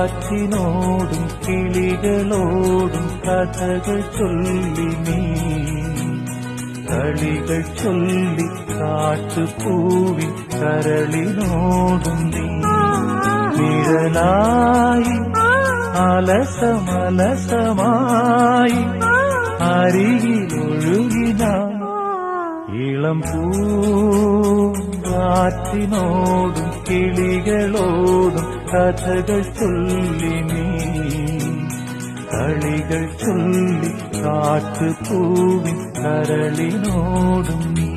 കാറ്റിനോടും കിളികളോടും കഥകൾ ചൊല്ലി നീ കളികൾ ചൊല്ലി കാട്ടുപൂവിൻ കരളിനോടും നീ നിഴലായി അലസമലസമായി അരികിലൊഴുകിന ഇളം പൂങ്കാറ്റിനോടും കിളികളോടും കഥകൾ ചൊല്ലി നീ കളികൾ ചൊല്ലി കാട്ടുപൂവിൻ കരളിനോടും നീ